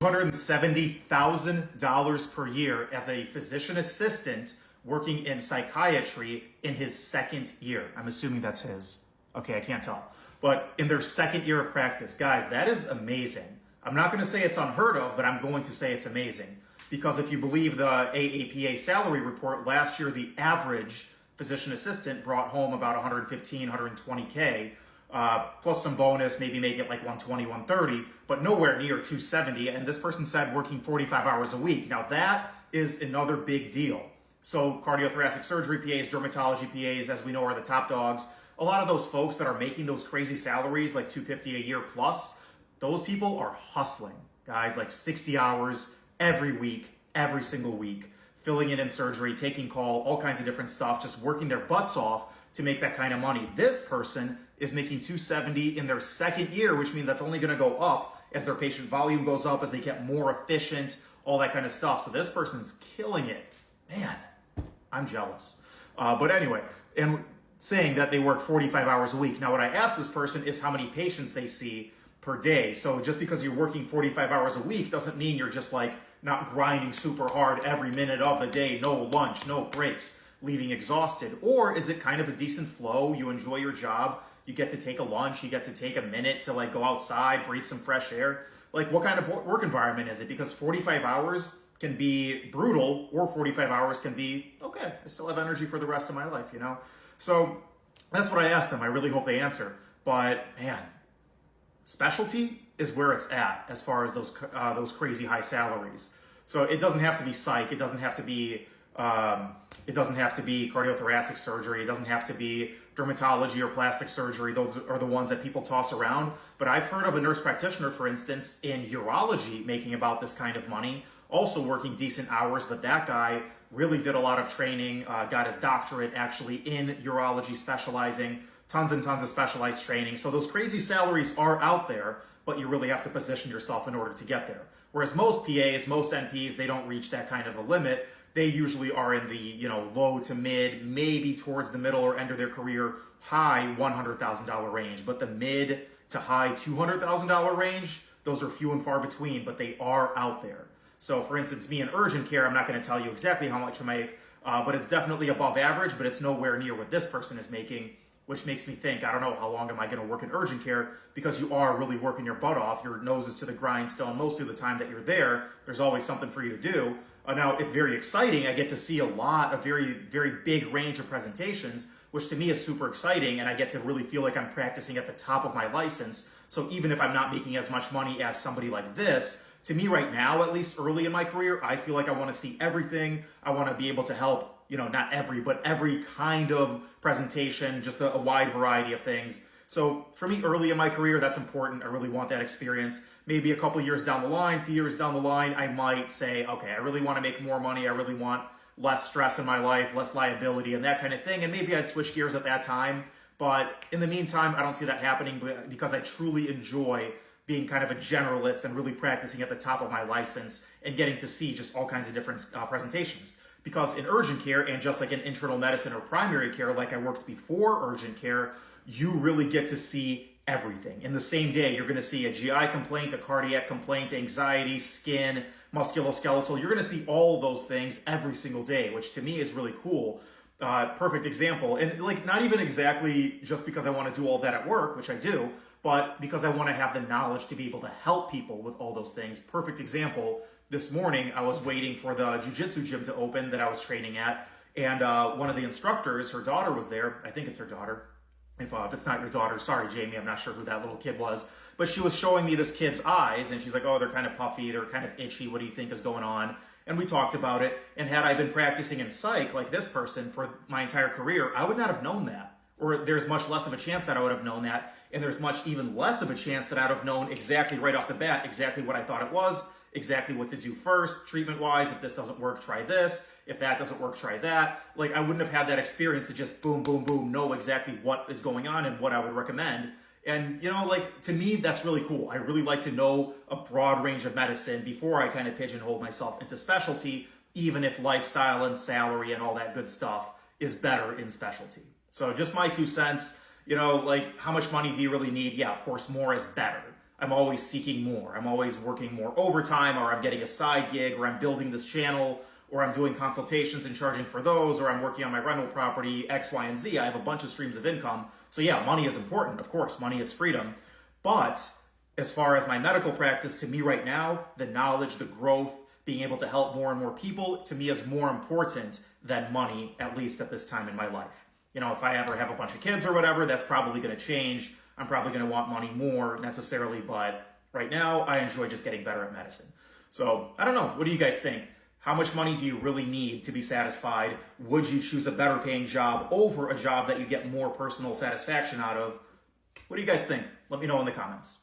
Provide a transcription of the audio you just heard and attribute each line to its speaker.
Speaker 1: $270,000 per year as a physician assistant working in psychiatry in his second year. I'm assuming that's his. Okay, I can't tell. But in their second year of practice, guys, that is amazing. I'm not going to say it's unheard of, but I'm going to say it's amazing. Because if you believe the AAPA salary report, last year the average physician assistant brought home about 115, 120K. Plus some bonus, maybe make it like 120, 130, but nowhere near 270. And this person said working 45 hours a week. Now that is another big deal. So cardiothoracic surgery PAs, dermatology PAs, as we know, are the top dogs. A lot of those folks that are making those crazy salaries, like 250 a year plus, those people are hustling, guys, like 60 hours every week, every single week, filling in surgery, taking call, all kinds of different stuff, just working their butts off to make that kind of money. This person is making 270 in their second year, which means that's only going to go up as their patient volume goes up, as they get more efficient, all that kind of stuff. So this person's killing it. Man, I'm jealous. But anyway, and saying that they work 45 hours a week. Now, what I asked this person is how many patients they see per day. So just because you're working 45 hours a week doesn't mean you're just like not grinding super hard every minute of the day, no lunch, no breaks, leaving exhausted. Or is it kind of a decent flow? You enjoy your job, you get to take a lunch, you get to take a minute to like go outside, breathe some fresh air. Like what kind of work environment is it? Because 45 hours can be brutal, or 45 hours can be, okay, I still have energy for the rest of my life, you know? So that's what I asked them. I really hope they answer. But man, specialty is where it's at as far as those crazy high salaries. So it doesn't have to be psych. It doesn't have to be cardiothoracic surgery. It doesn't have to be dermatology or plastic surgery. Those are the ones that people toss around. But I've heard of a nurse practitioner, for instance, in urology making about this kind of money, also working decent hours. But that guy really did a lot of training, got his doctorate actually in urology, specializing, tons and tons of specialized training. So those crazy salaries are out there, but you really have to position yourself in order to get there. Whereas most PAs, most NPs, they don't reach that kind of a limit. They usually are in the low to mid, maybe towards the middle or end of their career, high $100,000 range. But the mid to high $200,000 range, those are few and far between, but they are out there. So for instance, me in urgent care, I'm not going to tell you exactly how much I make, but it's definitely above average, but it's nowhere near what this person is making, which makes me think, I don't know, how long am I going to work in urgent care? Because you are really working your butt off. Your nose is to the grindstone most of the time that you're there. There's always something for you to do. Now, it's very exciting. I get to see a lot of very, very big range of presentations, which to me is super exciting, and I get to really feel like I'm practicing at the top of my license. So even if I'm not making as much money as somebody like this, to me right now, at least early in my career, I feel like I want to see everything. I want to be able to help, not every, but every kind of presentation, just a wide variety of things. So for me, early in my career, that's important. I really want that experience. Maybe a couple years down the line, a few years down the line, I might say, okay, I really want to make more money. I really want less stress in my life, less liability and that kind of thing. And maybe I'd switch gears at that time. But in the meantime, I don't see that happening because I truly enjoy being kind of a generalist and really practicing at the top of my license and getting to see just all kinds of different presentations. Because in urgent care, and just like in internal medicine or primary care, like I worked before urgent care, you really get to see everything. In the same day, you're going to see a GI complaint, a cardiac complaint, anxiety, skin, musculoskeletal. You're going to see all of those things every single day, which to me is really cool. Perfect example. And like not even exactly just because I want to do all that at work, which I do, but because I want to have the knowledge to be able to help people with all those things. Perfect example. This morning, I was waiting for the jiu-jitsu gym to open that I was training at. And one of the instructors, her daughter was there. I think it's her daughter. If it's not your daughter, sorry, Jamie, I'm not sure who that little kid was. But she was showing me this kid's eyes, and she's like, oh, they're kind of puffy, they're kind of itchy, what do you think is going on? And we talked about it, and had I been practicing in psych like this person for my entire career, I would not have known that. Or there's much less of a chance that I would have known that, and there's much even less of a chance that I'd have known exactly right off the bat, exactly what I thought it was, exactly what to do first, treatment-wise. If this doesn't work, try this. If that doesn't work, try that. Like, I wouldn't have had that experience to just boom, boom, boom, know exactly what is going on and what I would recommend. And, to me, that's really cool. I really like to know a broad range of medicine before I kind of pigeonhole myself into specialty, even if lifestyle and salary and all that good stuff is better in specialty. So just my 2 cents, how much money do you really need? Yeah, of course, more is better. I'm always seeking more. I'm always working more overtime, or I'm getting a side gig, or I'm building this channel, or I'm doing consultations and charging for those, or I'm working on my rental property, X, Y, and Z. I have a bunch of streams of income. So yeah, money is important. Of course, money is freedom. But as far as my medical practice, to me right now, the knowledge, the growth, being able to help more and more people, to me is more important than money, at least at this time in my life. You know, if I ever have a bunch of kids or whatever, that's probably going to change. I'm probably going to want money more necessarily, but right now I enjoy just getting better at medicine. So I don't know. What do you guys think? How much money do you really need to be satisfied? Would you choose a better paying job over a job that you get more personal satisfaction out of? What do you guys think? Let me know in the comments.